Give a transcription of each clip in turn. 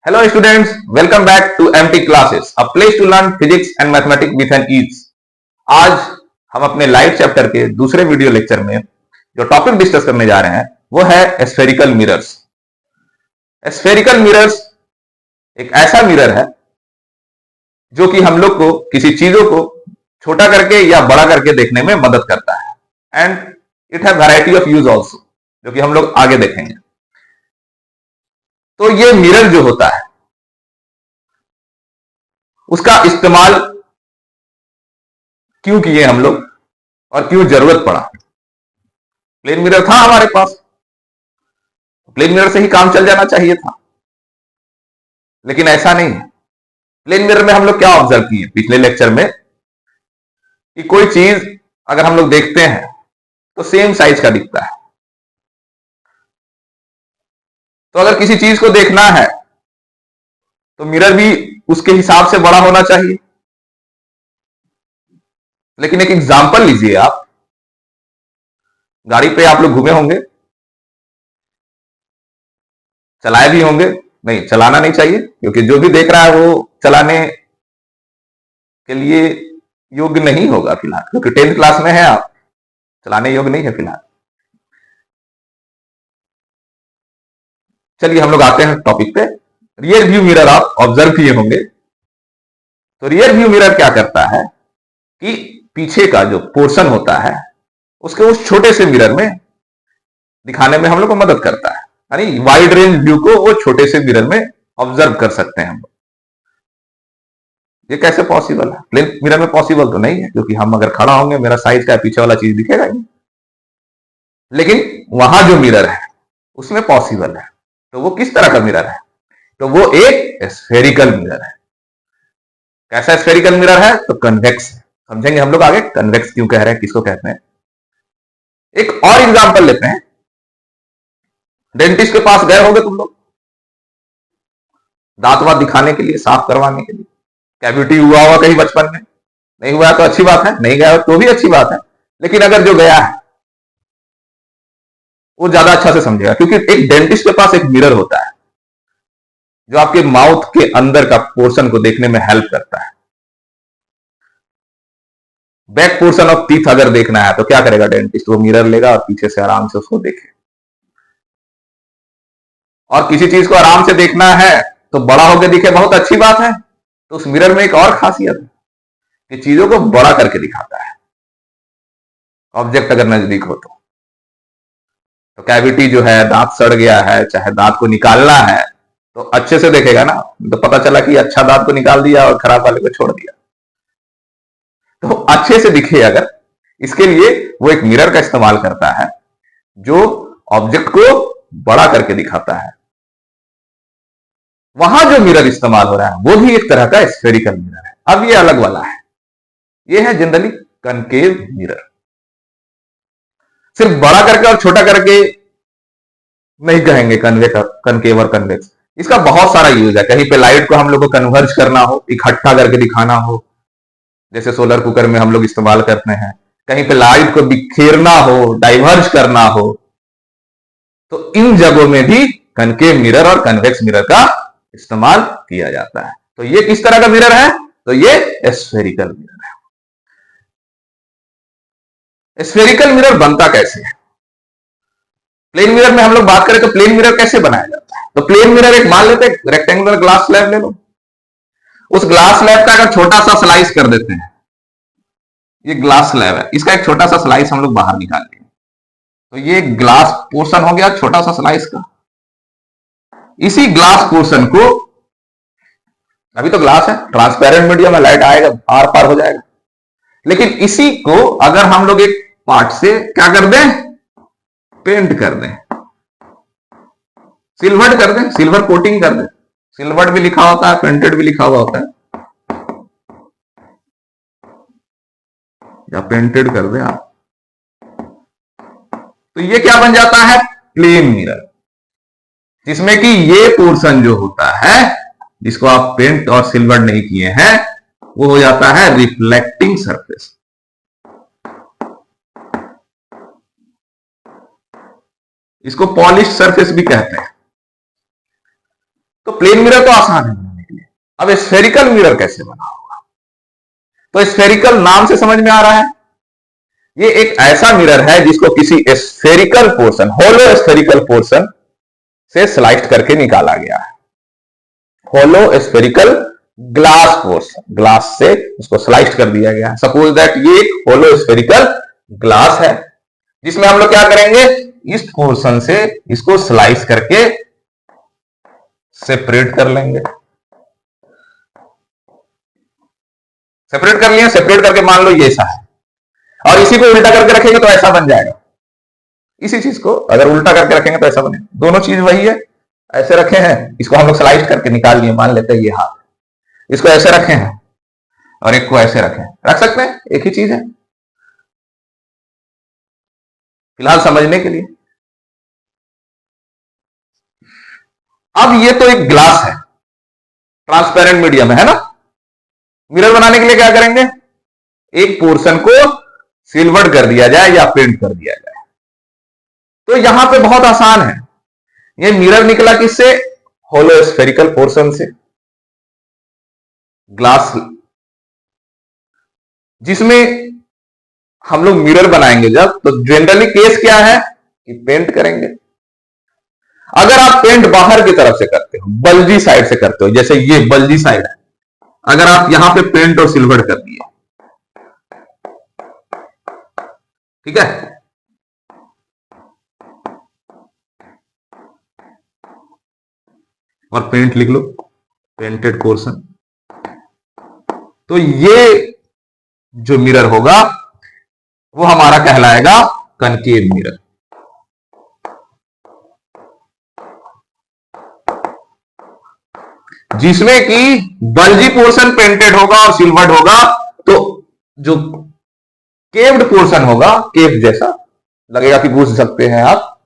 Hello students, welcome back to MT Classes, a place to learn physics and mathematics with an ease. आज हम अपने live chapter के दूसरे video lecture में जो टॉपिक डिस्कस करने जा रहे हैं वो है स्फेरिकल मिरर्स। स्फेरिकल मिरर्स एक ऐसा मिरर है जो कि हम लोग को किसी चीजों को छोटा करके या बड़ा करके देखने में मदद करता है and it have variety of use also, जो कि हम लोग आगे देखेंगे। तो ये मिरर जो होता है उसका इस्तेमाल क्यों किए हम लोग और क्यों जरूरत पड़ा। प्लेन मिरर था हमारे पास, प्लेन मिरर से ही काम चल जाना चाहिए था, लेकिन ऐसा नहीं है। प्लेन मिरर में हम लोग क्या ऑब्जर्व किए पिछले लेक्चर में कि कोई चीज अगर हम लोग देखते हैं तो सेम साइज का दिखता है। तो अगर किसी चीज को देखना है तो मिरर भी उसके हिसाब से बड़ा होना चाहिए। लेकिन एक एग्जांपल लीजिए, आप गाड़ी पे आप लोग घूमे होंगे, चलाए भी होंगे। नहीं, चलाना नहीं चाहिए क्योंकि जो भी देख रहा है वो चलाने के लिए योग्य नहीं होगा फिलहाल, क्योंकि 10th क्लास में है आप, चलाने योग्य नहीं है फिलहाल। चलिए हम लोग आते हैं टॉपिक पे। रियर व्यू मिरर आप ऑब्जर्व किए होंगे। तो रियर व्यू मिरर क्या करता है कि पीछे का जो पोर्शन होता है उसके उस छोटे से मिरर में दिखाने में हम लोग को मदद करता है, यानी वाइड रेंज व्यू को वो छोटे से मिरर में ऑब्जर्व कर सकते हैं हम लोग। ये कैसे पॉसिबल है? प्लेन मिरर में पॉसिबल तो नहीं है, क्योंकि हम अगर खड़ा होंगे मेरा साइज का पीछे वाला चीज दिखेगा ही नहीं। लेकिन वहां जो मिरर है उसमें पॉसिबल है। तो वो किस तरह का मिरर है? तो वो एक स्फेरिकल मिरर है। कैसा स्फेरिकल मिरर है? तो कन्वेक्स है। समझेंगे हम लोग आगे कन्वेक्स क्यों कह रहे हैं, किसको कहते हैं। एक और एग्जांपल लेते हैं। डेंटिस्ट के पास गए होंगे तुम लोग दांत वात दिखाने के लिए, साफ करवाने के लिए। कैविटी हुआ होगा कहीं बचपन में, नहीं हुआ तो अच्छी बात है, नहीं गया तो भी अच्छी बात है। लेकिन अगर जो गया है वो ज्यादा अच्छा से समझेगा, क्योंकि एक डेंटिस्ट के पास एक मिरर होता है जो आपके माउथ के अंदर का पोर्शन को देखने में हेल्प करता है। बैक पोर्शन ऑफ टीथ अगर देखना है तो क्या करेगा डेंटिस्ट? वो मिरर लेगा और पीछे से आराम से उसको देखे। और किसी चीज को आराम से देखना है तो बड़ा होकर दिखे, बहुत अच्छी बात है। तो उस मिरर में एक और खासियत है कि चीजों को बड़ा करके दिखाता है, ऑब्जेक्ट अगर नजदीक हो तो कैविटी जो है, दांत सड़ गया है, चाहे दांत को निकालना है तो अच्छे से देखेगा ना। तो पता चला कि अच्छा दांत को निकाल दिया और खराब वाले को छोड़ दिया। तो अच्छे से दिखे अगर, इसके लिए वो एक मिरर का इस्तेमाल करता है जो ऑब्जेक्ट को बड़ा करके दिखाता है। वहां जो मिरर इस्तेमाल हो रहा है वो भी एक तरह का स्फेरिकल मिरर है। अब ये अलग वाला है, ये है जनरली कनकेव मिरर। सिर्फ बड़ा करके और छोटा करके नहीं कहेंगे कनकेव और कन्वेक्स। इसका बहुत सारा यूज है। कहीं पे लाइट को हम लोग को कन्वर्ज करना हो, इकट्ठा करके दिखाना हो, जैसे सोलर कुकर में हम लोग इस्तेमाल करते हैं। कहीं पे लाइट को बिखेरना हो, डाइवर्ज करना हो, तो इन जगहों में भी कनकेव मिरर और कन्वेक्स मिरर का इस्तेमाल किया जाता है। तो ये किस तरह का मिरर है? तो ये स्फेरिकल मिरर है। स्फेरिकल मिरर बनता कैसे है? प्लेन मिरर में हम लोग बात करें तो प्लेन मिरर कैसे बनाया जाता है? तो प्लेन मिरर एक मान लेते हैं, रेक्टेंगुलर ग्लास स्लैब ले लो। उस ग्लास स्लैब का अगर छोटा सा स्लाइस कर देते हैं, ये ग्लास स्लैब है, इसका एक छोटा सा स्लाइस हम लोग बाहर निकाल लिए, तो ये ग्लास पोर्शन हो गया छोटा सा स्लाइस का। इसी ग्लास पोर्शन को, अभी तो ग्लास है, ट्रांसपेरेंट मीडियम में लाइट आएगा, आर पार हो जाएगा। लेकिन इसी को अगर हम लोग एक पार्ट से क्या कर दें, पेंट कर दें, सिल्वर्ड कर दें, सिल्वर कोटिंग कर दें। सिल्वर्ड भी लिखा होता है, पेंटेड भी लिखा हुआ होता है, या पेंटेड कर दें आप, तो ये क्या बन जाता है? प्लेन मिरर, जिसमें कि ये पोर्शन जो होता है जिसको आप पेंट और सिल्वर्ड नहीं किए हैं वो हो जाता है रिफ्लेक्टिंग सरफेस। इसको पॉलिश सरफेस भी कहते हैं। तो प्लेन मिरर तो आसान है बनाने के लिए। अब स्फेरिकल मिरर कैसे बना होगा? तो स्फेरिकल नाम से समझ में आ रहा है, ये एक ऐसा मिरर है जिसको किसी spherical portion, hollow spherical portion से स्लाइस करके निकाला गया है। Hollow spherical glass portion, glass से उसको स्लाइस कर दिया गया है। सपोज दैट ये एक होलो स्फेरिकल ग्लास है जिसमें हम लोग क्या करेंगे, इस पोर्शन से इसको स्लाइस करके सेपरेट कर लेंगे। सेपरेट कर लिया, सेपरेट करके मान लो ये ऐसा है, और इसी को उल्टा करके रखेंगे तो ऐसा बन जाएगा। इसी चीज को अगर उल्टा करके रखेंगे तो ऐसा बने, दोनों चीज वही है। ऐसे रखे हैं, इसको हम लोग स्लाइस करके निकाल लिए, मान लेते हैं ये हाथ, इसको ऐसे रखे हैं और एक को ऐसे रखे, रख सकते हैं, एक ही चीज है फिलहाल समझने के लिए। अब ये तो एक ग्लास है, ट्रांसपेरेंट मीडियम है ना। मिरर बनाने के लिए क्या करेंगे, एक पोर्शन को सिल्वर्ड कर दिया जाए या पेंट कर दिया जाए। तो यहां पे बहुत आसान है, ये मिरर निकला किससे, होलो स्फेरिकल पोर्शन से, ग्लास जिसमें हम लोग मिरर बनाएंगे जब, तो जनरली केस क्या है कि पेंट करेंगे। अगर आप पेंट बाहर की तरफ से करते हो, बल्जी साइड से करते हो, जैसे ये बल्जी साइड है, अगर आप यहां पे पेंट और सिल्वर कर दिए, ठीक है, और पेंट लिख लो, पेंटेड पोर्शन, तो ये जो मिरर होगा वो हमारा कहलाएगा कनकेव मिरर। जिसमें कि बल्जी पोर्शन पेंटेड होगा और सिल्वर्ड होगा, तो जो केव्ड पोर्शन होगा, केव जैसा लगेगा कि पूछ सकते हैं आप,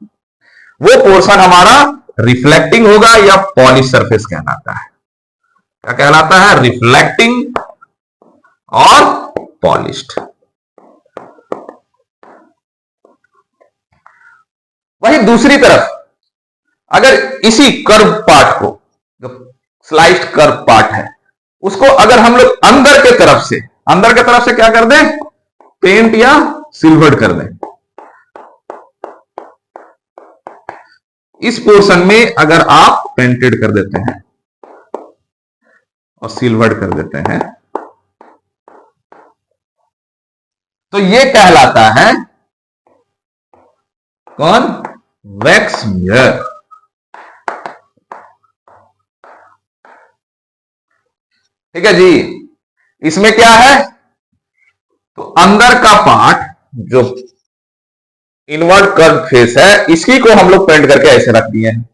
वो पोर्शन हमारा रिफ्लेक्टिंग होगा या पॉलिश सरफेस कहलाता है। क्या कहलाता है, रिफ्लेक्टिंग और पॉलिश्ड। वही दूसरी तरफ अगर इसी कर्व पार्ट को, जो स्लाइस्ड कर्व पार्ट है, उसको अगर हम लोग अंदर के तरफ से क्या कर दें, पेंट या सिल्वर्ड कर दें, इस पोर्शन में अगर आप पेंटेड कर देते हैं और सिल्वर्ड कर देते हैं, तो ये कहलाता है कौन, वैक्स मिरर। ठीक है जी। इसमें क्या है, तो अंदर का पार्ट जो इनवर्ट कर्व फेस है, इसी को हम लोग पेंट करके ऐसे रख दिए हैं।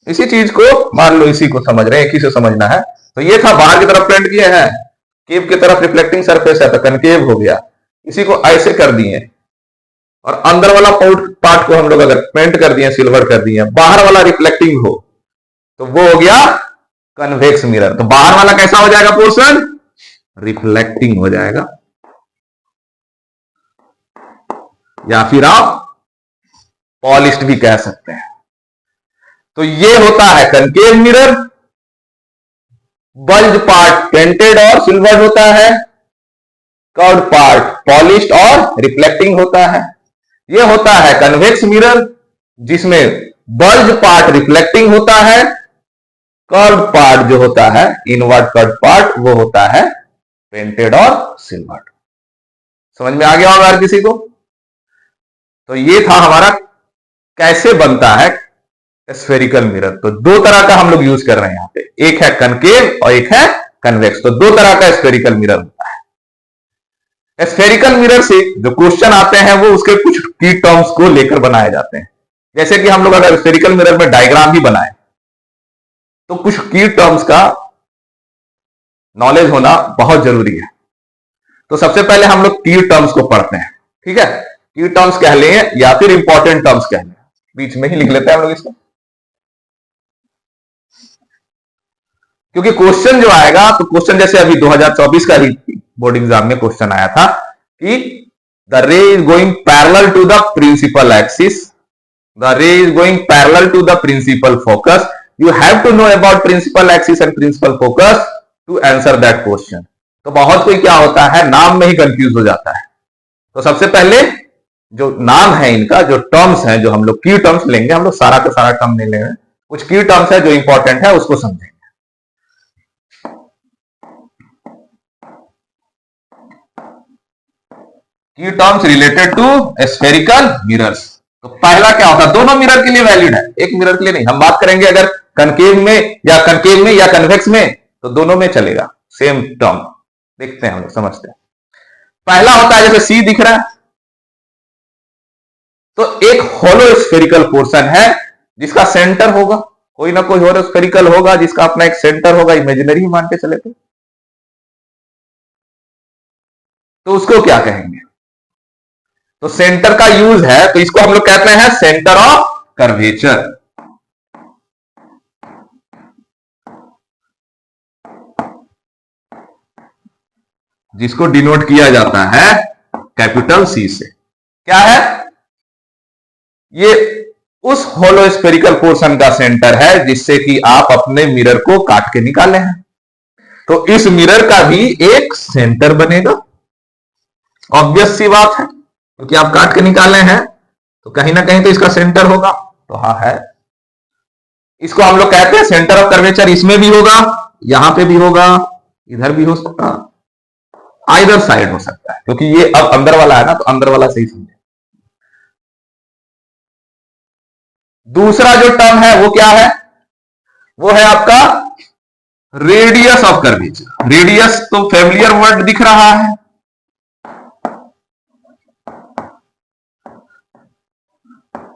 इसी चीज को मान लो, इसी को समझ रहे हैं, एक ही से समझना है। तो ये था बाहर की तरफ पेंट किए हैं, केव की तरफ रिफ्लेक्टिंग सरफेस है तो कनकेव हो गया, इसी को ऐसे कर दिए, और अंदर वाला पार्ट को हम लोग अगर पेंट कर दिए, सिल्वर कर दिए, बाहर वाला रिफ्लेक्टिंग हो, तो वो हो गया कन्वेक्स मिरर। तो बाहर वाला कैसा हो जाएगा पोर्शन, रिफ्लेक्टिंग हो जाएगा, या फिर आप पॉलिश्ड भी कह सकते हैं। तो ये होता है concave mirror, bulge part painted और सिल्वर्ड होता है, कर्व्ड पार्ट पॉलिश्ड और रिफ्लेक्टिंग होता है। ये होता है कन्वेक्स मिरर, जिसमें बल्ज पार्ट रिफ्लेक्टिंग होता है, कर्व्ड पार्ट जो होता है, इनवर्ट कर्व्ड पार्ट, वो होता है पेंटेड और सिल्वर्ड। समझ में आ गया होगा हर किसी को। तो ये था हमारा कैसे बनता है स्फेरिकल मिरर। तो दो तरह का हम लोग यूज कर रहे हैं यहां पे, एक है कनकेव और एक है कन्वेक्स। तो दो तरह का स्फेरिकल मिरर होता है। स्फेरिकल मिरर से जो क्वेश्चन आते हैं वो उसके कुछ की टर्म्स को लेकर बनाए जाते हैं। जैसे कि हम लोग अगर स्फेरिकल मिरर में डायग्राम भी बनाए तो कुछ की टर्म्स का नॉलेज होना बहुत जरूरी है। तो सबसे पहले हम लोग की टर्म्स को पढ़ते हैं, ठीक है। की टर्म्स कह लें या फिर इंपॉर्टेंट टर्म्स कह लें, बीच में ही लिख लेते हैं हम लोग इसको, क्योंकि क्वेश्चन जो आएगा, तो क्वेश्चन जैसे अभी 2024 का ही बोर्ड एग्जाम में क्वेश्चन आया था कि the ray is going parallel to the principal axis, the ray is going parallel to the principal focus, you have to know about principal axis and principal focus to answer that question. तो बहुत कोई क्या होता है, नाम में ही confuse हो जाता है। तो सबसे पहले जो नाम है इनका, जो टर्म्स हैं, जो हम लोग की टर्म्स लेंगे, हम लोग सारा का सारा टर्म नहीं लेंगे, कुछ की टर्म्स है जो इंपॉर्टेंट है उसको समझेंगे। की terms related to spherical mirrors. तो पहला क्या होता है, दोनों मिरर के लिए वैलिड है, एक मिरर के लिए नहीं। हम बात करेंगे अगर कनकेव में या कन्वेक्स में, तो दोनों में चलेगा, सेम टर्म। देखते हैं, हम लोग समझते हैं। पहला होता है जैसे सी दिख रहा है, तो एक होलो स्फेरिकल पोर्शन है जिसका सेंटर होगा, कोई ना कोई होलो स्फेरिकल होगा जिसका अपना एक सेंटर होगा, इमेजिनरी ही मान के चले तो उसको क्या कहेंगे। तो सेंटर का यूज है, तो इसको हम लोग कहते हैं सेंटर ऑफ कर्वेचर। जिसको डिनोट किया जाता है कैपिटल सी से। क्या है ये, उस होलो स्फेरिकल पोर्शन का सेंटर है जिससे कि आप अपने मिरर को काट के निकाले हैं। तो इस मिरर का भी एक सेंटर बनेगा, ऑब्वियस सी बात है, क्योंकि आप काट के निकाले हैं तो कहीं ना कहीं तो इसका सेंटर होगा। तो हाँ है, इसको हम लोग कहते हैं सेंटर ऑफ कर्वेचर। इसमें भी होगा, यहां पे भी होगा, इधर भी हो सकता, आइदर साइड हो सकता है, क्योंकि ये अब अंदर वाला है ना, तो अंदर वाला सही समझे। दूसरा जो टर्म है वो क्या है, वो है आपका रेडियस ऑफ कर्वेचर। रेडियस तो फैमिलियर वर्ड दिख रहा है,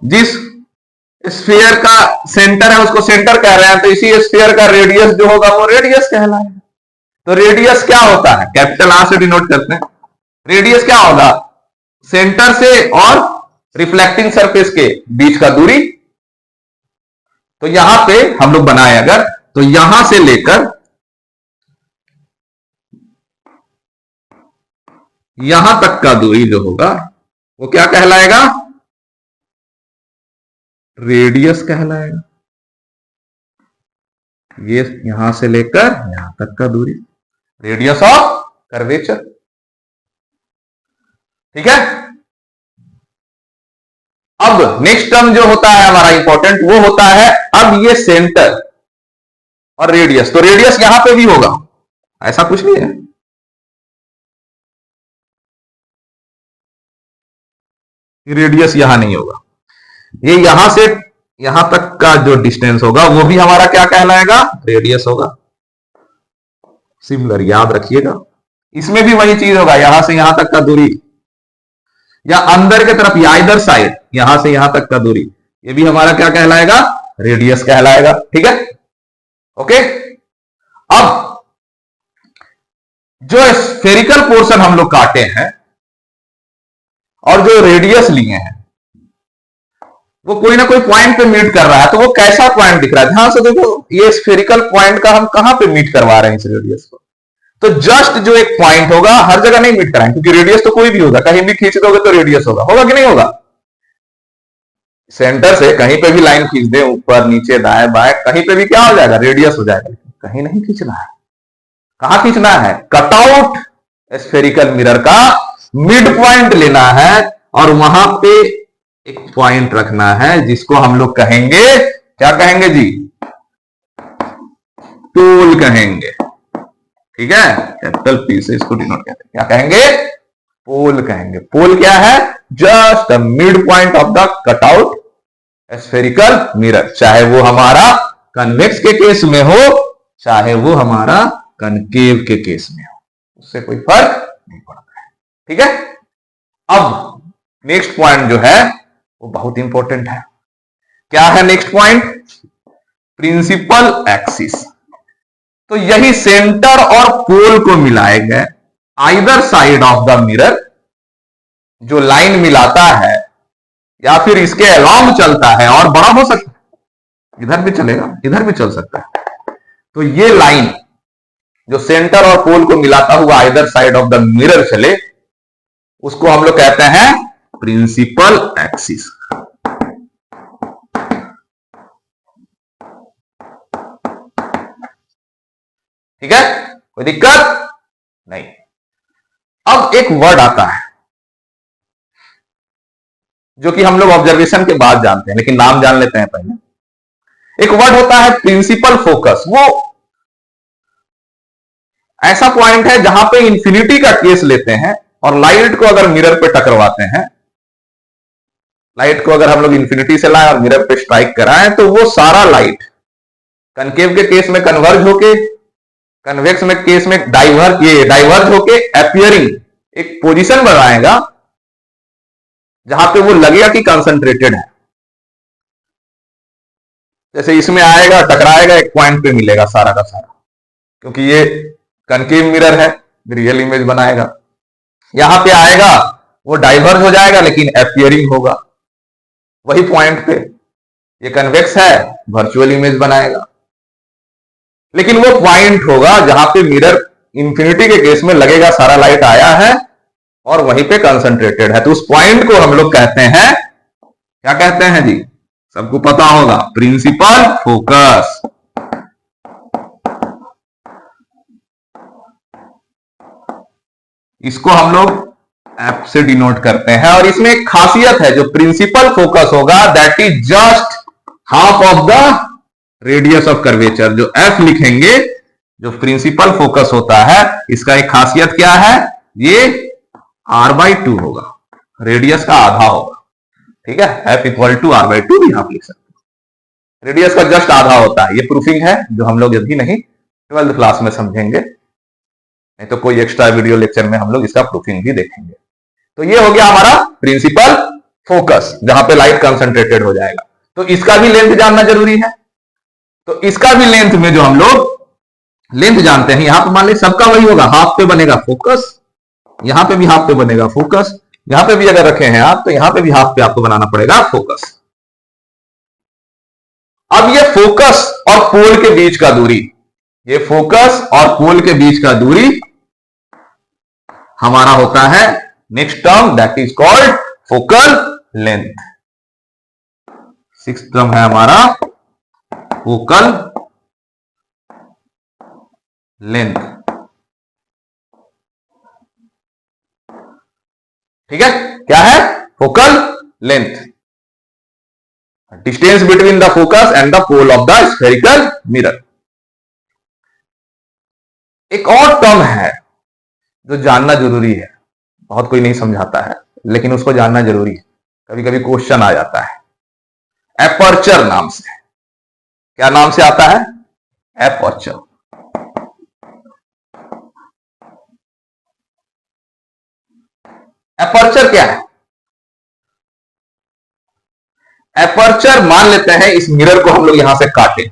जिस स्फीयर का सेंटर है उसको सेंटर कह रहे हैं, तो इसी स्फीयर का रेडियस जो होगा वो रेडियस कहलाएगा। तो रेडियस क्या होता है, कैपिटल आर से डिनोट करते हैं। रेडियस क्या होगा, सेंटर से और रिफ्लेक्टिंग सरफेस के बीच का दूरी। तो यहां पे हम लोग बनाए अगर, तो यहां से लेकर यहां तक का दूरी जो होगा वो क्या कहलाएगा, रेडियस कहलाएगा। ये यहां से लेकर यहां तक का दूरी, रेडियस ऑफ कर्वेचर। ठीक है। अब नेक्स्ट टर्म जो होता है हमारा इंपॉर्टेंट, वो होता है अब ये सेंटर और रेडियस। तो रेडियस यहां पे भी होगा, ऐसा कुछ नहीं है। रेडियस यहां नहीं होगा, ये यहां से यहां तक का जो डिस्टेंस होगा वो भी हमारा क्या कहलाएगा, रेडियस होगा। सिमिलर याद रखिएगा, इसमें भी वही चीज होगा, यहां से यहां तक का दूरी, या अंदर की तरफ या इधर साइड यहां से यहां तक का दूरी, ये भी हमारा क्या कहलाएगा, रेडियस कहलाएगा। ठीक है, ओके। अब जो स्फेरिकल पोर्शन हम लोग काटे हैं और जो रेडियस लिए हैं, वो कोई ना कोई पॉइंट पे मीट कर रहा है। तो वो कैसा पॉइंट दिख रहा है, ध्यान से देखो, ये स्फेरिकल पॉइंट का हम कहां पे मीट करवा रहे हैं इस रेडियस को। तो जस्ट जो एक पॉइंट होगा, हर जगह नहीं मीट कराएंगे, क्योंकि रेडियस तो कोई भी होगा, कहीं भी खींच दोगे तो रेडियस होगा, होगा कि नहीं होगा। सेंटर से कहीं पे भी लाइन खींच दे, ऊपर नीचे दाएं बाएं, कहीं पे भी क्या हो जाएगा, रेडियस हो जाएगा। कहीं नहीं खींचना है, कहां खींचना है, कटआउट स्फेरिकल मिरर का मिड पॉइंट लेना है और वहां पे एक पॉइंट रखना है जिसको हम लोग कहेंगे, क्या कहेंगे जी, पोल कहेंगे। ठीक है, कैपिटल पी से इसको डिनोट कहते हैं, क्या कहेंगे, पोल कहेंगे। पोल क्या है, just the mid point of the cutout spherical mirror, चाहे वो हमारा कन्वेक्स के केस में हो, चाहे वो हमारा कनकेव के केस में हो, उससे कोई फर्क नहीं पड़ता है। ठीक है। अब नेक्स्ट पॉइंट जो है वो बहुत इंपॉर्टेंट है। क्या है नेक्स्ट पॉइंट, प्रिंसिपल एक्सिस। तो यही सेंटर और पोल को मिलाएगा, either side of the mirror जो लाइन मिलाता है या फिर इसके अलोंग चलता है, और बड़ा हो सकता है, इधर भी चलेगा, इधर भी चल सकता है। तो ये लाइन जो सेंटर और पोल को मिलाता हुआ either side of the mirror चले, उसको हम लोग कहते हैं प्रिंसिपल एक्सिस। ठीक है, कोई दिक्कत नहीं। अब एक वर्ड आता है जो कि हम लोग ऑब्जर्वेशन के बाद जानते हैं, लेकिन नाम जान लेते हैं पहले। एक वर्ड होता है प्रिंसिपल फोकस। वो ऐसा पॉइंट है जहां पे इंफिनिटी का केस लेते हैं और लाइट को अगर मिरर पे टकरवाते हैं, लाइट को अगर हम लोग इंफिनिटी से लाएं और मिरर पे स्ट्राइक कराएं, तो वो सारा लाइट कनकेव के केस में कन्वर्ज होके, कन्वेक्स में केस में डाइवर्ज होके अपीयरिंग एक पोजीशन बनाएगा जहां पे वो लगेगा कि कंसंट्रेटेड है। जैसे इसमें आएगा, टकराएगा, एक पॉइंट पे मिलेगा सारा का सारा, क्योंकि ये कनकेव मिरर है, रियल इमेज बनाएगा। यहां पे आएगा, वो डाइवर्ज हो जाएगा लेकिन अपीयरिंग होगा वही पॉइंट पे। ये कन्वेक्स है, वर्चुअल इमेज बनाएगा, लेकिन वो पॉइंट होगा जहां पे मिरर इंफिनिटी के केस में लगेगा सारा लाइट आया है और वहीं पे कंसंट्रेटेड है। तो उस पॉइंट को हम लोग कहते हैं, क्या कहते हैं जी, सबको पता होगा, प्रिंसिपल फोकस। इसको हम लोग एफ से डिनोट करते हैं। और इसमें एक खासियत है, जो प्रिंसिपल फोकस होगा that is just half of the radius of curvature. जो एफ लिखेंगे, जो प्रिंसिपल फोकस होता है, इसका एक खासियत क्या है, ये r/2 होगा, रेडियस का आधा होगा। ठीक है, एफ इक्वल टू r/2 भी आप लिख सकते हैं, रेडियस का जस्ट आधा होता है। ये प्रूफिंग है जो हम लोग अभी नहीं 12th क्लास में समझेंगे, नहीं तो कोई एक्स्ट्रा वीडियो लेक्चर में हम लोग इसका प्रूफिंग भी देखेंगे। तो ये हो गया हमारा प्रिंसिपल फोकस, जहां पे लाइट कंसंट्रेटेड हो जाएगा। तो इसका भी लेंथ जानना जरूरी है। तो इसका भी लेंथ में जो हम लोग लेंथ जानते हैं, यहां पे मान लीजिए सबका वही होगा, हाफ पे बनेगा फोकस, यहां पे भी हाफ पे बनेगा फोकस, यहां पे भी अगर रखे हैं आप तो यहां पे भी हाफ पे आपको बनाना पड़ेगा फोकस। अब ये फोकस और पोल के बीच का दूरी, ये फोकस और पोल के बीच का दूरी हमारा होता है next term, that is called focal length. 6th term है हमारा फोकल लेंथ। ठीक है, क्या है, focal length, distance between the focus and the pole of the spherical mirror. एक और टर्म है जो जानना जरूरी है, बहुत कोई नहीं समझाता है लेकिन उसको जानना जरूरी है, कभी कभी क्वेश्चन आ जाता है, एपर्चर नाम से। क्या नाम से आता है, एपर्चर। एपर्चर क्या है, एपर्चर मान लेते हैं इस मिरर को हम लोग यहां से काटे,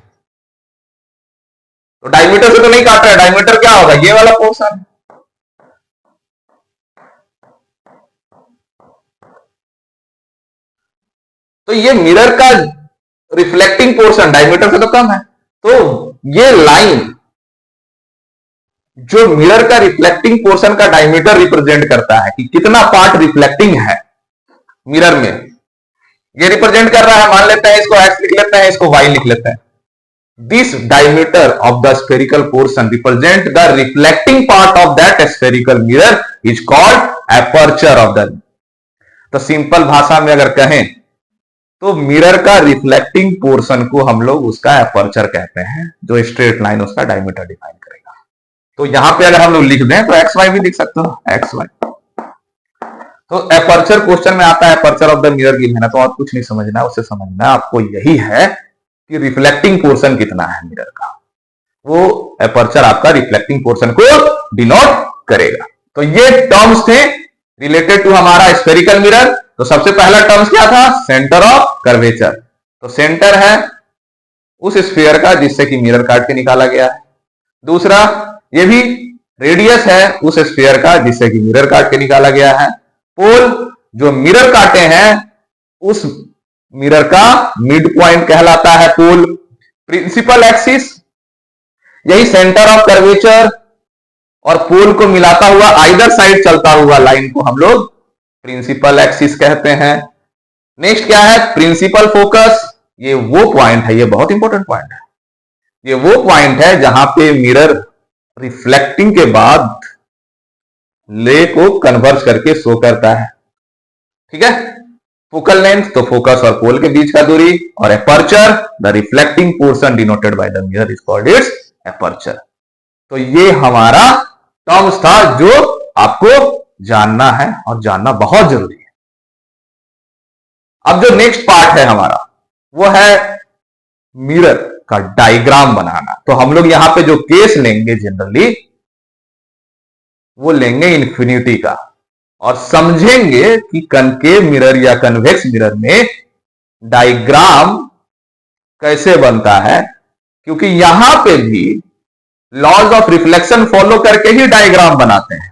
तो डायमीटर से तो नहीं काट रहा है, डायमीटर क्या होगा, ये वाला पोर्शन। तो ये मिरर का रिफ्लेक्टिंग पोर्शन डायमीटर से तो कम है, तो ये लाइन जो मिरर का रिफ्लेक्टिंग पोर्शन का डायमीटर रिप्रेजेंट करता है कि कितना पार्ट रिफ्लेक्टिंग है मिरर में, ये रिप्रेजेंट कर रहा है। मान लेते हैं इसको x लिख लेते हैं, इसको y लिख लेते हैं। This diameter of the spherical portion represent the reflecting part of that spherical mirror is called aperture of the. तो सिंपल भाषा में अगर कहें तो मिरर का रिफ्लेक्टिंग पोर्शन को हम लोग उसका एपर्चर कहते हैं, जो स्ट्रेट लाइन उसका डायमीटर डिफाइन करेगा। तो यहां पे अगर हम लोग लिख दें तो एक्स वाई भी लिख सकते हो, एक्स वाई। तो एपर्चर क्वेश्चन में आता है, एपर्चर ऑफ द मिरर की मेहनत, तो और कुछ नहीं समझना है, उससे समझना आपको यही है कि रिफ्लेक्टिंग पोर्शन कितना है मिरर का, वो एपर्चर आपका रिफ्लेक्टिंग पोर्शन को डिनोट करेगा। तो ये टर्म्स थे रिलेटेड टू हमारा स्फेरिकल मिरर। तो सबसे पहला टर्म्स क्या था, सेंटर ऑफ कर्वेचर। तो सेंटर है उस स्फीयर का जिससे कि मिरर काट के निकाला गया है। दूसरा, ये भी रेडियस है उस स्फीयर का जिससे कि मिरर काट के निकाला गया है। पोल, जो मिरर काटे हैं उस मिरर का मिड पॉइंट कहलाता है पोल। प्रिंसिपल एक्सिस, यही सेंटर ऑफ कर्वेचर और पोल को मिलाता हुआ आइदर साइड चलता हुआ लाइन को हम लोग प्रिंसिपल एक्सिस कहते हैं। नेक्स्ट क्या है, प्रिंसिपल फोकस। ये वो पॉइंट है, ये बहुत इंपॉर्टेंट पॉइंट है, ये वो पॉइंट है जहां पे मिरर रिफ्लेक्टिंग के बाद ले को कन्वर्ज करके शो करता है। ठीक है, फोकल लेंथ तो फोकस और पोल के बीच का दूरी, और aperture the reflecting portion denoted by the mirror is called its aperture. तो ये हमारा टर्म्स था जो आपको जानना है और जानना बहुत जरूरी है। अब जो नेक्स्ट पार्ट है हमारा वो है मिरर का डायग्राम बनाना। तो हम लोग यहां पे जो केस लेंगे जनरली वो लेंगे इंफिनिटी का, और समझेंगे कि कनकेव मिरर या कन्वेक्स मिरर में डायग्राम कैसे बनता है, क्योंकि यहां पे भी लॉज ऑफ रिफ्लेक्शन फॉलो करके ही डायग्राम बनाते हैं।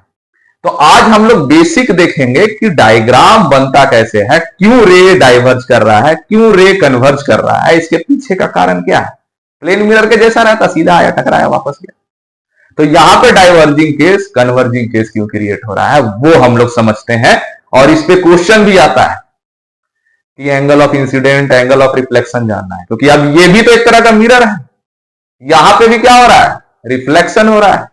तो आज हम लोग बेसिक देखेंगे कि डायग्राम बनता कैसे है, क्यों रे डाइवर्ज कर रहा है, क्यों रे कन्वर्ज कर रहा है, इसके पीछे का कारण क्या है। प्लेन मिरर के जैसा रहता, सीधा आया टकराया वापस गया। तो यहां पे डाइवर्जिंग केस कन्वर्जिंग केस क्यों क्रिएट हो रहा है वो हम लोग समझते हैं, और इस पे क्वेश्चन भी आता है कि angle of incident angle of reflection जानना है, क्योंकि अब ये भी तो एक तरह का मिरर है। यहां पे भी क्या हो रहा है, रिफ्लेक्शन हो रहा है,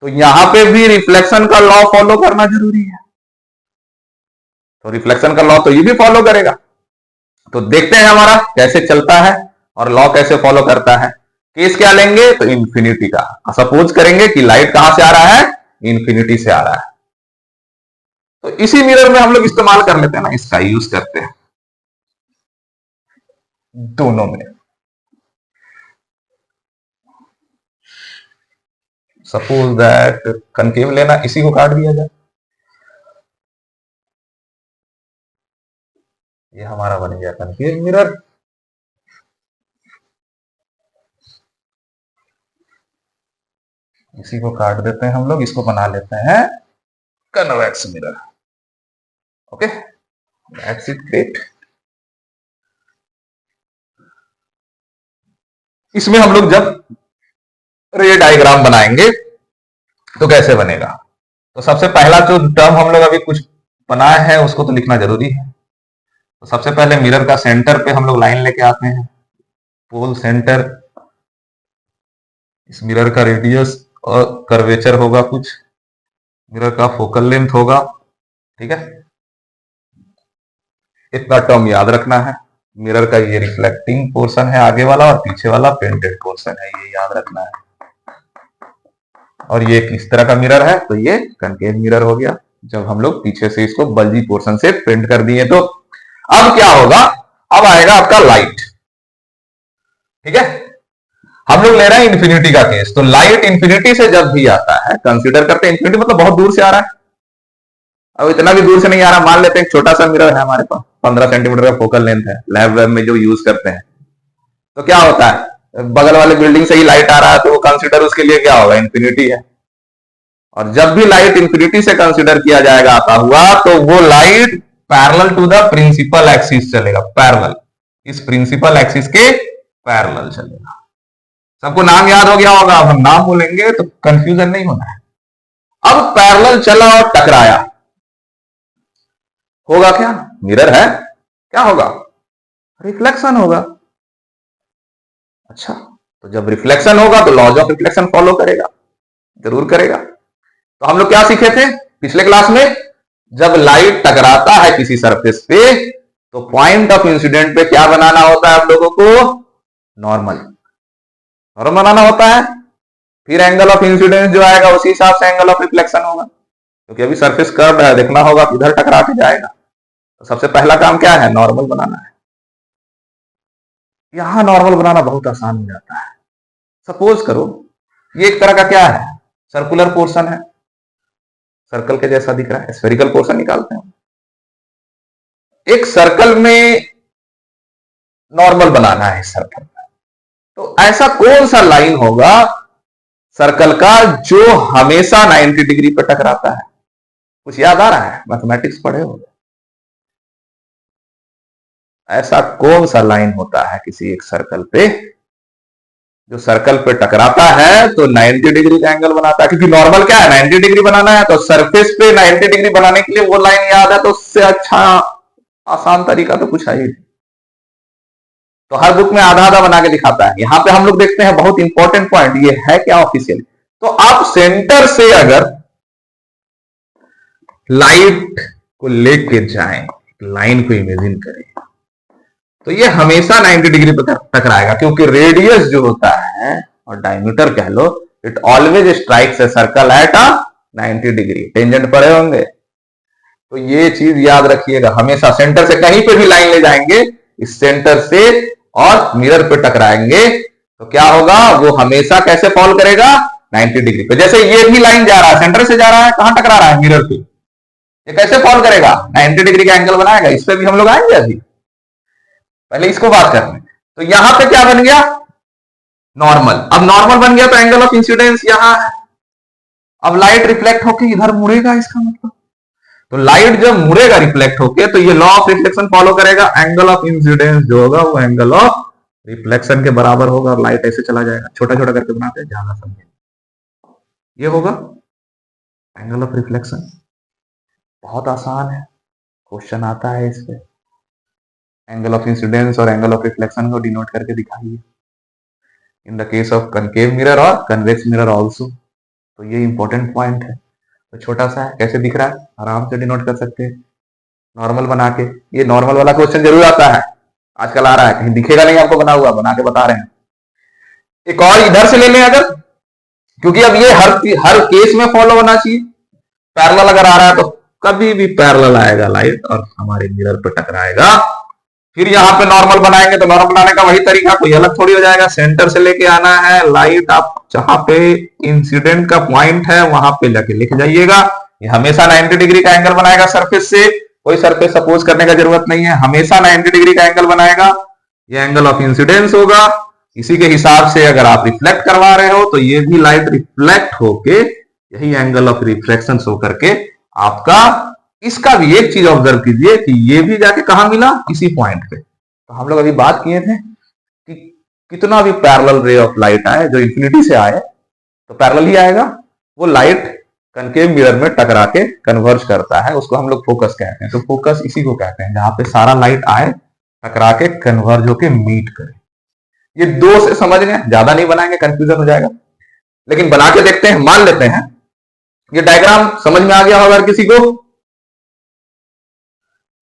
तो यहां पे भी रिफ्लेक्शन का लॉ फॉलो करना जरूरी है। तो रिफ्लेक्शन का लॉ तो ये भी फॉलो करेगा। तो देखते हैं हमारा कैसे चलता है और लॉ कैसे फॉलो करता है। केस क्या लेंगे, तो इंफिनिटी का। सपोज करेंगे कि लाइट कहां से आ रहा है, इंफिनिटी से आ रहा है। तो इसी मिरर में हम लोग इस्तेमाल कर लेते हैं ना, इसका यूज करते हैं दोनों में। सपोज दैट कनकेव लेना, इसी को काट दिया जाए। ये हमारा बन गया कनकेव मिरर। इसी को काट देते हैं हम लोग, इसको बना लेते हैं convex mirror. Okay, that's it, great. इसमें हम लोग जब रे डायग्राम बनाएंगे तो कैसे बनेगा, तो सबसे पहला जो टर्म हम लोग अभी कुछ बनाए हैं उसको तो लिखना जरूरी है। तो सबसे पहले मिरर का सेंटर पे हम लोग लाइन लेके आते हैं, पोल सेंटर। इस मिरर का रेडियस और कर्वेचर होगा कुछ, मिरर का फोकल लेंथ होगा। ठीक है, इतना टर्म याद रखना है। मिरर का ये रिफ्लेक्टिंग पोर्शन है आगे वाला, और पीछे वाला पेंटेड पोर्शन है, ये याद रखना है। और ये किस तरह का मिरर है, तो ये कनकेव मिरर हो गया, जब हम लोग पीछे से इसको बल्जी पोर्शन से पेंट कर दिए। तो अब क्या होगा, अब आएगा आपका लाइट। ठीक है, हम लोग ले रहे हैं इंफिनिटी का केस। तो लाइट इंफिनिटी से जब भी आता है, कंसीडर करते हैं इंफिनिटी मतलब बहुत दूर से आ रहा है। अब इतना भी दूर से नहीं आ रहा, मान लेते हैं एक छोटा सा मिरर है हमारे पास, 15 सेंटीमीटर का फोकल लेंथ है, लैब वेब में जो यूज करते हैं। तो क्या होता है, बगल वाले बिल्डिंग से ही लाइट आ रहा है, तो वो कंसीडर उसके लिए क्या होगा, इंफिनिटी है। और जब भी लाइट इंफिनिटी से कंसीडर किया जाएगा आता हुआ, तो वो light parallel to the principal axis चलेगा, पैरेलल, इस प्रिंसिपल एक्सिस के पैरेलल चलेगा। सबको नाम याद हो गया होगा, अब हम नाम बोलेंगे तो कंफ्यूजन नहीं होना है। अब पैरेलल चला और टकराया, होगा क्या, मिरर है, क्या होगा, रिफ्लेक्शन होगा। अच्छा, तो जब रिफ्लेक्शन होगा तो लॉज ऑफ रिफ्लेक्शन फॉलो करेगा, जरूर करेगा। तो हम लोग क्या सीखे थे पिछले क्लास में, जब लाइट टकराता है किसी सरफेस पे तो पॉइंट ऑफ इंसिडेंट पे क्या बनाना होता है आप लोगों को, नॉर्मल बनाना होता है। फिर एंगल ऑफ इंसिडेंस जो आएगा उसी हिसाब से एंगल ऑफ रिफ्लेक्शन होगा, क्योंकि अभी सरफेस कर्व है, देखना होगा किधर टकरा के जाएगा। तो सबसे पहला काम क्या है, नॉर्मल बनाना है। यहां नॉर्मल बनाना बहुत आसान हो जाता है। सपोज करो ये एक तरह का क्या है, सर्कुलर पोर्शन है, सर्कल के जैसा दिख रहा है, स्फेरिकल पोर्शन निकालते हैं। एक सर्कल में नॉर्मल बनाना है इस सर्कल में, तो ऐसा कौन सा लाइन होगा सर्कल का जो हमेशा 90 डिग्री पर टकराता है। कुछ याद आ रहा है, मैथमेटिक्स पढ़े हो, ऐसा कौन सा लाइन होता है किसी एक सर्कल पे जो सर्कल पे टकराता है तो 90 डिग्री का एंगल बनाता है। क्योंकि नॉर्मल क्या है, 90 डिग्री बनाना है, तो सरफेस पे 90 डिग्री बनाने के लिए वो लाइन याद है, तो उससे अच्छा आसान तरीका तो कुछ है ही। तो हर बुक में आधा आधा बना के दिखाता है। यहां पे हम लोग देखते हैं बहुत इंपॉर्टेंट पॉइंट, ये है क्या ऑफिशियल, तो आप सेंटर से अगर लाइट को लेके जाएं, लाइन को इमेजिन करें, तो ये हमेशा 90 डिग्री पर टकराएगा, क्योंकि रेडियस जो होता है और डायमीटर कह लो, it always strikes a circle at a 90 degree. Tangent पड़े होंगे, तो ये चीज याद रखिएगा, हमेशा सेंटर से कहीं पे भी लाइन ले जाएंगे, इस सेंटर से और मिरर पे टकराएंगे, तो क्या होगा, वो हमेशा कैसे फॉल करेगा, 90 डिग्री पे। जैसे ये भी लाइन जा रहा है, सेंटर से जा रहा है, कहां टकरा रहा है, मिरर पे, ये कैसे फॉल करेगा, 90 डिग्री का एंगल बनाएगा। इस पे भी हम लोग आएंगे अभी, पहले इसको बात करते हैं। तो यहां पे क्या बन गया, नॉर्मल। अब नॉर्मल बन गया तो एंगल ऑफ इंसिडेंस यहां है। अब लाइट रिफ्लेक्ट होके इधर मुड़ेगा, इसका मतलब तो लाइट जब मुड़ेगा रिफ्लेक्ट होके, तो ये लॉ ऑफ रिफ्लेक्शन फॉलो करेगा, एंगल ऑफ इंसिडेंस जो होगा वो एंगल ऑफ रिफ्लेक्शन के बराबर होगा, और लाइट ऐसे चला जाएगा। छोटा छोटा करके बनाते हैं, ज्यादा समझे, ये होगा एंगल ऑफ रिफ्लेक्शन। बहुत आसान है, क्वेश्चन आता है इस पे, एंगल ऑफ इंसिडेंस और एंगल ऑफ रिफ्लेक्शन को डिनोट करके दिखाइए in the case of concave mirror और कन्वेक्स मिरर ऑल्सो। तो ये इंपॉर्टेंट पॉइंट है। तो छोटा सा है, कैसे दिख रहा है, आराम से डिनोट कर सकते हैं नॉर्मल बना के। ये नॉर्मल वाला क्वेश्चन जरूर आता है, आजकल आ रहा है, कहीं दिखेगा नहीं आपको बना हुआ, बना के बता रहे हैं। एक और इधर से ले लें अगर, क्योंकि अब ये हर केस में फॉलो होना चाहिए। पैरेलल अगर आ रहा है तो कभी भी पैरेलल आएगा लाइट और हमारे मिरर पे टकराएगा। फिर यहाँ पे नॉर्मल बनाएंगे, तो नॉर्मल बनाने का वही तरीका, कोई अलग थोड़ी हो जाएगा। सेंटर से लेके आना है लाइट, आप जहां पे इंसिडेंट का पॉइंट है वहां पे जाके लिख जाइएगा। ये हमेशा 90 डिग्री का एंगल बनाएगा सरफेस से, कोई सरफेस सपोज करने का जरूरत नहीं है, हमेशा 90 डिग्री का एंगल बनाएगा। ये एंगल ऑफ इंसिडेंस होगा। इसी के हिसाब से अगर आप रिफ्लेक्ट करवा रहे हो, तो ये भी लाइट रिफ्लेक्ट होके यही एंगल ऑफ रिफ्लेक्शन शो करके आपका। इसका भी एक चीज ऑब्जर्व कीजिए कि ये भी जाके कहां मिला, इसी पॉइंट पे। तो हम लोग अभी बात किए थे कि कितना भी पैरेलल रे ऑफ लाइट आए, जो इंफिनिटी से आए तो पैरेलल ही आएगा, वो लाइट कनकेव मिरर में टकरा के कन्वर्ज करता है, उसको हम लोग फोकस कहते हैं। तो फोकस इसी को कहते हैं जहां पे सारा लाइट आए, टकरा के कन्वर्ज होके मीट करे। ये दो से समझ गए, ज्यादा नहीं बनाएंगे, कंफ्यूजन हो जाएगा, लेकिन बना के देखते हैं। मान लेते हैं ये डायग्राम समझ में आ गया होगा किसी को।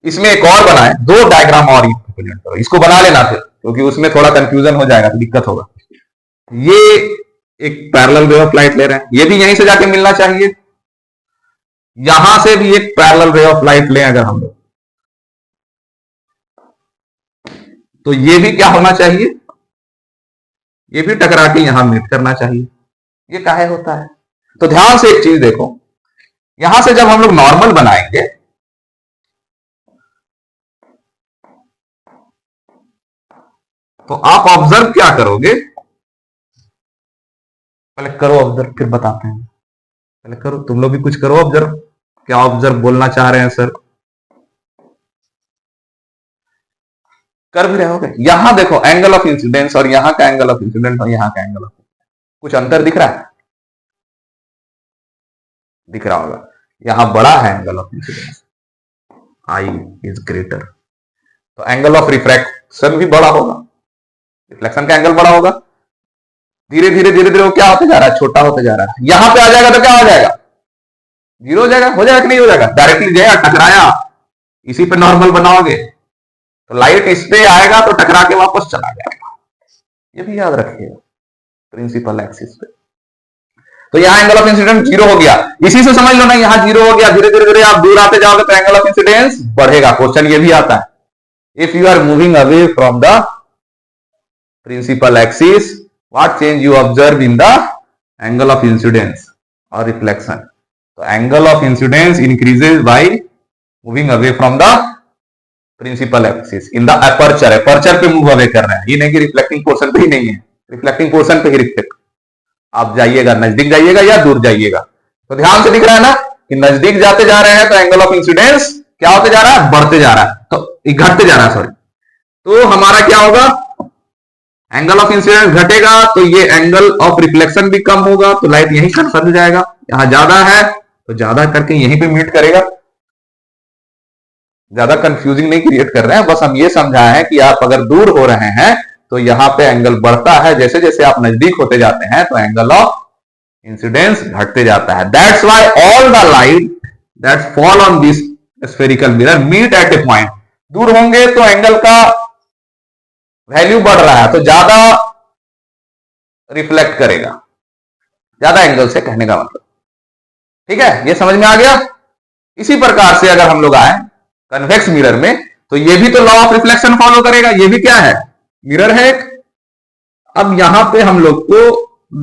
इसमें एक और बनाए, दो डायग्राम और रिप्रेजेंट करो, इसको बना लेना फिर, क्योंकि उसमें थोड़ा कंफ्यूजन हो जाएगा तो दिक्कत होगा। ये एक पैरेलल रे ऑफ लाइट ले रहे हैं, ये भी यहीं से जाके मिलना चाहिए। यहां से भी एक पैरेलल रे ऑफ लाइट लें अगर हम लोग, तो ये भी क्या होना चाहिए, ये भी टकरा के यहां मीट करना चाहिए। ये काहे होता है, तो ध्यान से एक चीज देखो, यहां से जब हम लोग नॉर्मल बनाएंगे, तो आप ऑब्जर्व क्या करोगे, पहले करो ऑब्जर्व फिर बताते हैं। पहले करो, तुम लोग भी कुछ करो ऑब्जर्व, क्या ऑब्जर्व बोलना चाह रहे हैं सर, कर भी रहे होगे। यहां देखो एंगल ऑफ इंसिडेंस, और यहां का एंगल ऑफ इंसिडेंस और यहां का एंगल ऑफ, कुछ अंतर दिख रहा है, दिख रहा होगा। यहां बड़ा है angle of incidence, I is greater, तो एंगल ऑफ रिफ्रैक्शन भी बड़ा होगा, रिफ्लेक्शन का एंगल बड़ा होगा। धीरे धीरे धीरे धीरे वो क्या होते जा रहा है, छोटा होते जा रहा है। यहां पे आ जाएगा तो क्या हो जाएगा, जीरो हो जाएगा, हो जाएगा कि नहीं हो जाएगा, डायरेक्टली जाएगा, टकराया, इसी पे नॉर्मल बनाओगे तो लाइट इस पे आएगा तो टकरा के वापस चला जाएगा। ये भी याद रखिएगा प्रिंसिपल एक्सिस पे। तो यहां एंगल ऑफ इंसिडेंस जीरो हो गया, इसी से समझ लो ना, यहां जीरो हो गया, धीरे धीरे धीरे आप दूर आते जाओगे तो एंगल ऑफ इंसिडेंस बढ़ेगा। क्वेश्चन ये भी आता है, if you are moving away from the principal axis, what change you observe in the angle of incidence or reflection? So angle of incidence increases by moving away from the principal axis in the aperture. aperture पे move away कर रहे हैं, ये नहीं कि reflecting portion पे ही नहीं है, रिफ्लेक्टिंग पोर्शन पे ही रिफ्लेक्ट। आप जाइएगा, नजदीक जाइएगा या दूर जाइएगा, तो ध्यान से दिख रहा है ना कि नजदीक जाते जा रहे हैं तो एंगल ऑफ इंसिडेंस क्या होते जा रहा है, बढ़ते जा रहा है, तो घटते जा रहा है, सॉरी। तो हमारा क्या होगा, एंगल ऑफ इंसिडेंस घटेगा तो ये एंगल ऑफ रिफ्लेक्शन भी कम होगा, तो लाइट यहीं कन्वर्ज हो जाएगा। यहां ज्यादा है तो ज्यादा करके यहीं पे मीट करेगा। ज्यादा कंफ्यूजिंग नहीं क्रिएट कर रहे हैं, बस हम ये समझाए हैं कि आप अगर दूर हो रहे हैं तो यहां पे एंगल बढ़ता है, जैसे जैसे आप नजदीक होते जाते हैं तो एंगल ऑफ इंसिडेंस घटते जाता है। That's why all the light that fall on this spherical mirror meet at a point. दूर होंगे तो एंगल का वैल्यू बढ़ रहा है तो ज्यादा रिफ्लेक्ट करेगा, ज्यादा एंगल से, कहने का मतलब। ठीक है, ये समझ में आ गया। इसी प्रकार से अगर हम लोग आए कन्वेक्स मिरर में तो ये भी तो लॉ ऑफ रिफ्लेक्शन फॉलो करेगा। ये भी क्या है, मिरर है एक। अब यहां पे हम लोग को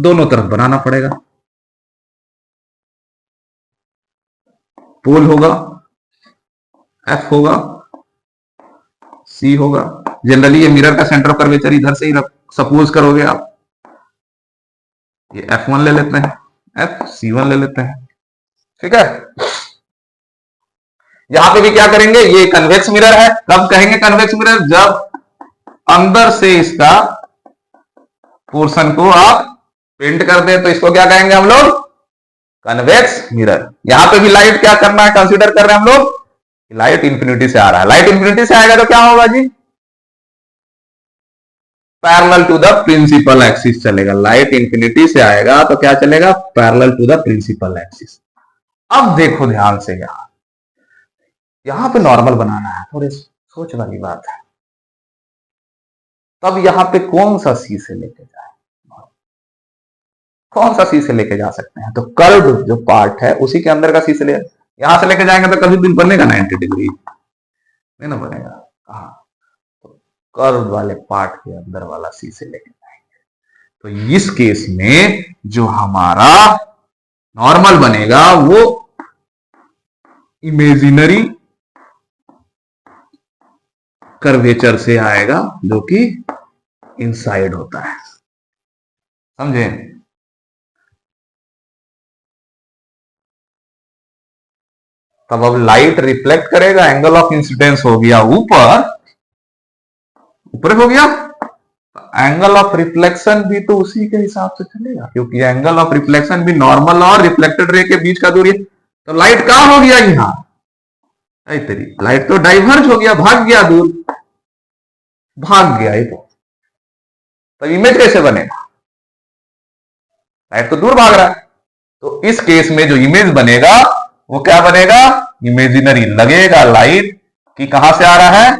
दोनों तरफ बनाना पड़ेगा। पोल होगा, एफ होगा, सी होगा। जनरली ये मिरर का सेंटर ऑफ कर्वेचर इधर से ही सपोज करोगे आप। ये F1 ले लेते हैं, FC1 ले लेते हैं। ठीक है, यहां पे भी क्या करेंगे, ये कन्वेक्स मिरर है। कब कहेंगे कन्वेक्स मिरर, जब अंदर से इसका पोर्शन को आप पेंट कर दे तो इसको क्या कहेंगे हम लोग, कन्वेक्स मिरर। यहां पे भी लाइट क्या करना है, कंसीडर कर रहे हैं हम लोग, लाइट इंफिनिटी से आ रहा है। लाइट इंफिनिटी से आएगा तो क्या होगा जी, parallel to the principal axis चलेगा। लाइट इंफिनिटी से आएगा तो क्या चलेगा, parallel to the principal axis. अब देखो ध्यान से, यहां पे नॉर्मल बनाना है, थोड़ी सोच वाली बात है। तब यहां पे कौन सा सी से लेके जाए, कौन सा सी से लेके जा सकते हैं, तो कर्व जो पार्ट है उसी के अंदर का सी से ले, यहां से लेके जाएंगे तो कभी भी बनेगा 90 डिग्री नहीं ना बनेगा। कहां, तो कर्व वाले पार्ट के अंदर वाला सी से लेके जाएंगे। तो इस केस में जो हमारा नॉर्मल बनेगा वो इमेजिनरी कर्वेचर से आएगा, जो कि इनसाइड होता है। समझे, तब अब लाइट रिफ्लेक्ट करेगा, एंगल ऑफ इंसिडेंस हो गया ऊपर, ऊपर हो गया। एंगल ऑफ रिफ्लेक्शन भी तो उसी के हिसाब से चलेगा, क्योंकि एंगल ऑफ रिफ्लेक्शन भी नॉर्मल और रिफ्लेक्टेड रे के बीच का दूरी है। तो लाइट कहां हो गया, यहां तेरी लाइट तो डाइवर्ज हो गया, भाग गया दूर, भाग गया। ये तो इमेज कैसे बनेगा, लाइट तो दूर भाग रहा है। तो इस केस में जो इमेज बनेगा वो क्या बनेगा, इमेजिनरी लगेगा। लाइट की कहां से आ रहा है,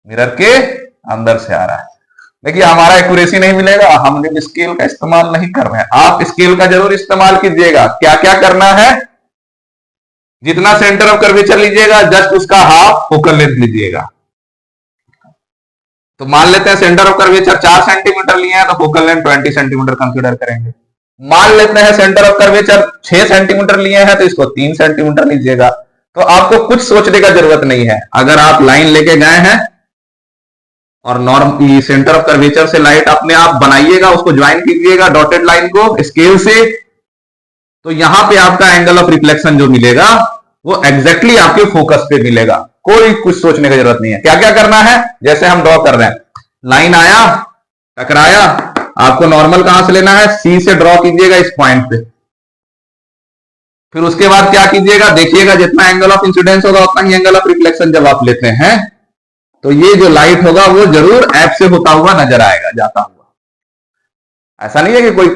मिरर के अंदर से आ रहा है। देखिए हमारा एक्यूरेसी नहीं मिलेगा, हम लोग स्केल का इस्तेमाल नहीं कर रहे हैं। आप स्केल का जरूर इस्तेमाल कीजिएगा। क्या क्या करना है, जितना सेंटर ऑफ कर्वेचर लीजिएगा जस्ट उसका हाफ फोकल लेंथ लीजिएगा। तो मान लेते हैं सेंटर ऑफ कर्वेचर 4 सेंटीमीटर लिए हैं तो फोकल लेंथ 20 सेंटीमीटर कंसीडर करेंगे। मान लेते हैं सेंटर ऑफ कर्वेचर 6 सेंटीमीटर लिए हैं तो इसको 3 सेंटीमीटर लीजिएगा। तो आपको कुछ सोचने का जरूरत नहीं है। अगर आप लाइन लेके गए हैं और नॉर्म सेंटर ऑफ कर्वेचर से लाइट अपने आप बनाइएगा, उसको ज्वाइन कीजिएगा डॉटेड लाइन को स्केल से, तो यहां पे आपका एंगल ऑफ रिफ्लेक्शन जो मिलेगा वो एग्जैक्टली आपके फोकस पे मिलेगा। कोई कुछ सोचने की जरूरत नहीं है। क्या क्या करना है, जैसे हम ड्रॉ कर रहे हैं, लाइन आया, टकराया, आपको नॉर्मल कहां से लेना है, सी से ड्रॉ कीजिएगा इस पॉइंट पे। फिर उसके बाद क्या कीजिएगा, देखिएगा जितना एंगल ऑफ इंसिडेंस होगा उतना ही एंगल ऑफ रिफ्लेक्शन जब आप लेते हैं तो ये जो लाइट होगा वो जरूर एफ से होता हुआ नजर आएगा, जाता हुआ। ऐसा नहीं है कि कोई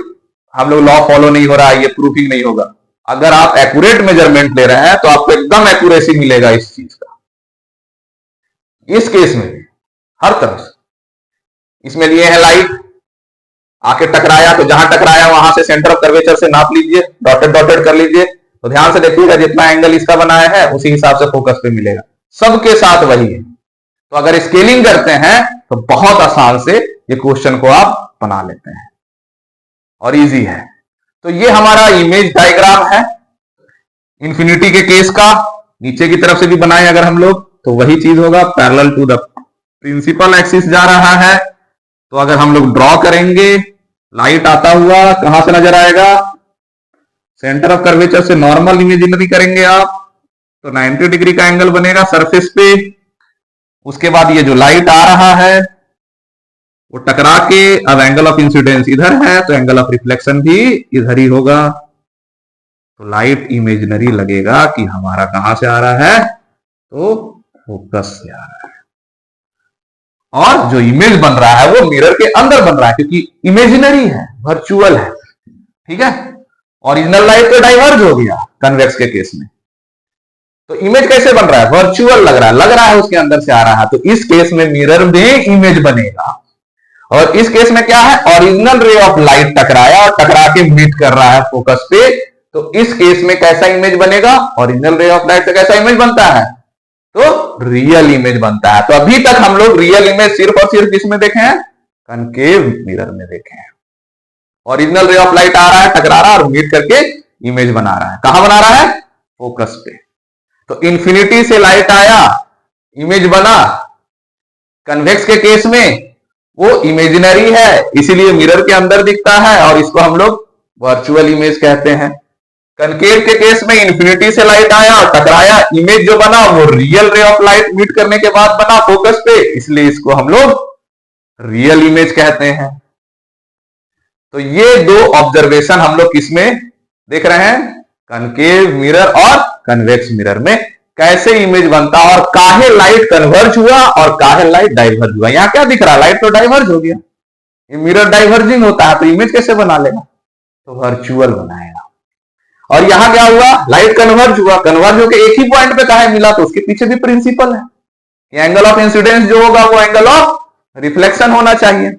हम लोग लॉ फॉलो नहीं हो रहा है, ये प्रूफिंग नहीं होगा। अगर आप एक्यूरेट मेजरमेंट ले रहे हैं तो आपको एकदम एक्यूरेसी मिलेगा इस चीज का। इस केस में हर तरह से इसमें लिए हैं लाइट, आके टकराया तो जहां टकराया वहां से सेंटर ऑफ कर्वेचर से नाप लीजिए, डॉटेड डॉटेड कर लीजिए। तो ध्यान से देखिएगा जितना एंगल इसका बनाया है उसी हिसाब से फोकस पे मिलेगा। सबके साथ वही है। तो अगर स्केलिंग करते हैं तो बहुत आसान से ये क्वेश्चन को आप बना लेते हैं और इजी है। तो ये हमारा इमेज डायग्राम है इंफिनिटी के केस का। नीचे की तरफ से भी बनाए अगर हम लोग तो वही चीज होगा, parallel to the principal axis जा रहा है। तो अगर हम लोग ड्रॉ करेंगे, लाइट आता हुआ कहां से नजर आएगा, सेंटर ऑफ कर्वेचर से नॉर्मल इमेजिनरी करेंगे आप तो 90 डिग्री का एंगल बनेगा सरफेस पे। उसके बाद ये जो लाइट आ रहा है वो टकरा के अब एंगल ऑफ इंसिडेंस इधर है तो एंगल ऑफ रिफ्लेक्शन भी इधर ही होगा। तो लाइट इमेजिनरी लगेगा कि हमारा कहां से आ रहा है, तो फोकस से आ रहा है। और जो इमेज बन रहा है वो मिरर के अंदर बन रहा है क्योंकि इमेजिनरी है, वर्चुअल है। ठीक है, ओरिजिनल लाइट तो डाइवर्ज हो गया कन्वेक्स के केस में, तो इमेज कैसे बन रहा है? वर्चुअल लग रहा है उसके अंदर से आ रहा है। तो इस केस में मिरर में इमेज बनेगा, और इस केस में क्या है, ओरिजिनल रे ऑफ लाइट टकराया और टकरा के मीट कर रहा है फोकस पे, तो इस केस में कैसा इमेज बनेगा? ओरिजिनल रे ऑफ लाइट से कैसा इमेज बनता है? तो रियल इमेज बनता है। तो अभी तक हम लोग रियल इमेज सिर्फ और सिर्फ किसमें देखे हैं? कनकेव मिरर में देखे हैं। ओरिजिनल रे ऑफ लाइट आ रहा है, टकरा रहा है और मीट करके इमेज बना रहा है। कहां बना रहा है? फोकस पे। तो इंफिनिटी से लाइट आया, इमेज बना। कन्वेक्स के केस में वो इमेजिनरी है, इसीलिए मिरर के अंदर दिखता है और इसको हम लोग वर्चुअल इमेज कहते हैं। कनकेव के केस में इंफिनिटी से लाइट आया और टकराया, इमेज जो बना वो real ray of light meet करने के बाद बना फोकस पे, इसलिए इसको हम लोग रियल इमेज कहते हैं। तो ये दो ऑब्जर्वेशन हम लोग किसमें देख रहे हैं? कनकेव मिरर और कन्वेक्स मिरर में कैसे इमेज बनता और काहे लाइट कन्वर्ज हुआ और काहे लाइट डाइवर्ज हुआ। यहां क्या दिख रहा है? लाइट तो डाइवर्ज हो गया, ये मिरर डाइवर्जिंग होता है, तो इमेज कैसे बना लेगा? तो वर्चुअल बनाएगा। और यहां क्या हुआ? लाइट कन्वर्ज हुआ, कन्वर्ज होकर एक ही पॉइंट पे काहे मिला? तो उसके पीछे भी प्रिंसिपल है कि एंगल ऑफ इंसिडेंस जो होगा वो एंगल ऑफ रिफ्लेक्शन होना चाहिए।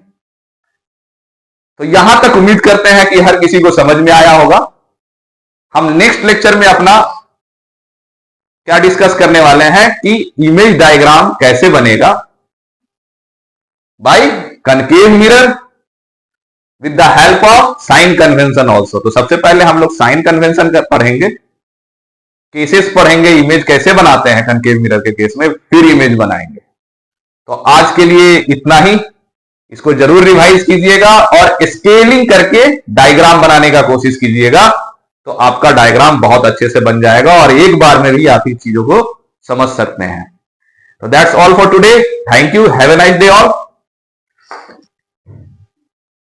तो यहां तक उम्मीद करते हैं कि हर किसी को समझ में आया होगा। हम नेक्स्ट लेक्चर में अपना क्या डिस्कस करने वाले हैं कि इमेज डायग्राम कैसे बनेगा by concave mirror with the help of sign convention also. तो सबसे पहले हम लोग साइन कन्वेंशन पढ़ेंगे, केसेस पढ़ेंगे, इमेज कैसे बनाते हैं कनकेव मिरर के केस में, फिर इमेज बनाएंगे। तो आज के लिए इतना ही। इसको जरूर रिवाइज कीजिएगा और स्केलिंग करके डायग्राम बनाने का कोशिश कीजिएगा, तो आपका डायग्राम बहुत अच्छे से बन जाएगा और एक बार में भी आप इन चीजों को समझ सकते हैं। तो that's all for today. Thank you, have a nice day all.